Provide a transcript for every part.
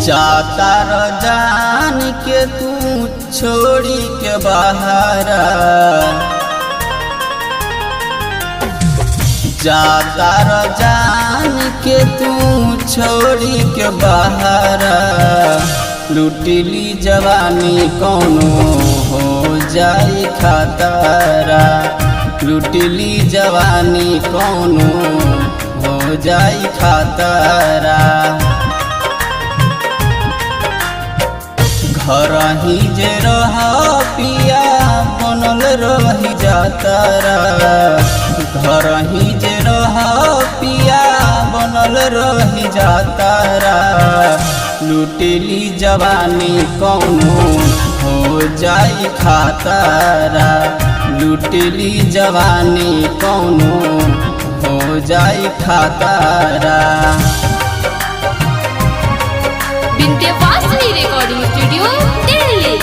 जाता र जान के तू छोड़ी के बाहर, जाता र जान के तू छोड़ी के बाहर, लुटिली जवानी कौनो हो जाई खतरा, लुटिली जवानी कौनो हो जाई खतरा। घर ही जे रह पिया बनल रही जातरा, घर ही जे रह पिया बनल रही जातरा, लुटिली जवानी कौनो हो जाई खतरा, लुटिली जवानी कौनो हो जाई खतरा। Vindhyavasini recording studio Delhi.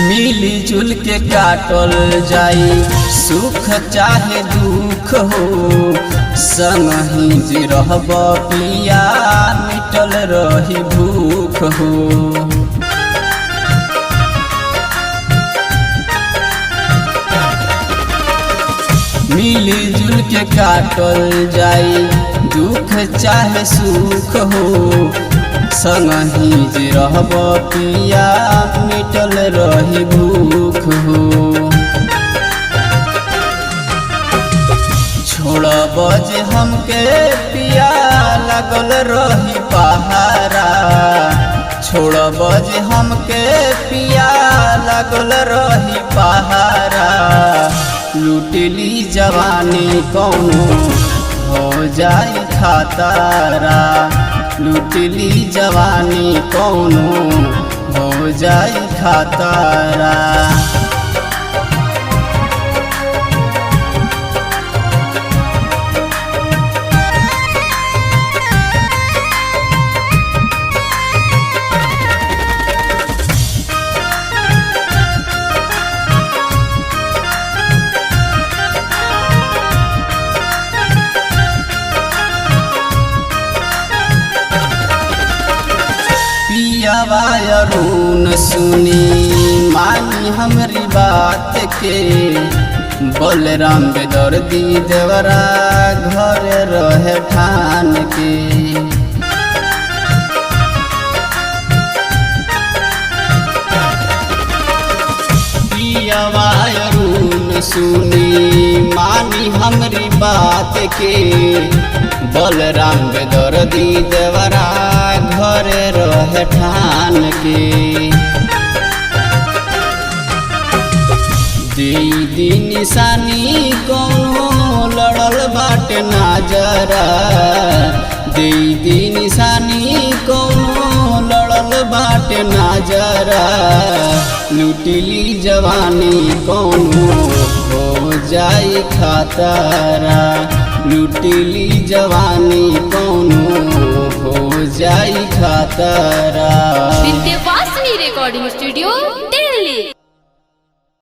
मिली जुल के काटल जाई सुख चाहे दुख हो, संगही जे रहब पिया मिटल रही भूख हो। मिली जुल के काटल जाई दुख चाहे सुख हो, संगही जे रहब पिया मिटल रही भूख हो। छोड़ब जे हमके पिया लागल रही पहारा, छोड़ब जे हमके पिया लागल रही पहारा, लुटिली जवानी कौनो हो जाई खतरा, लुटिली जवानी कौनो हो जाई खतरा। अरुण सुनी मानी हमरी बात के, बलराम बेदर्दी देवरा घर रहे ठान के। पियावा अरुण सुनी मानी हमरी बात के, बलराम बेदर्दी देवरा घर रहे ठान के। दी निशानी कौनो लड़ल बाटे नाजरा, दी निशानी कौनो लड़ल बाटे नाजरा, लुटिली जवानी कौनो हो जाई खतरा, लुटिली जवानी कौनो हो जाई खतरा। Vindhyavasini recording studio.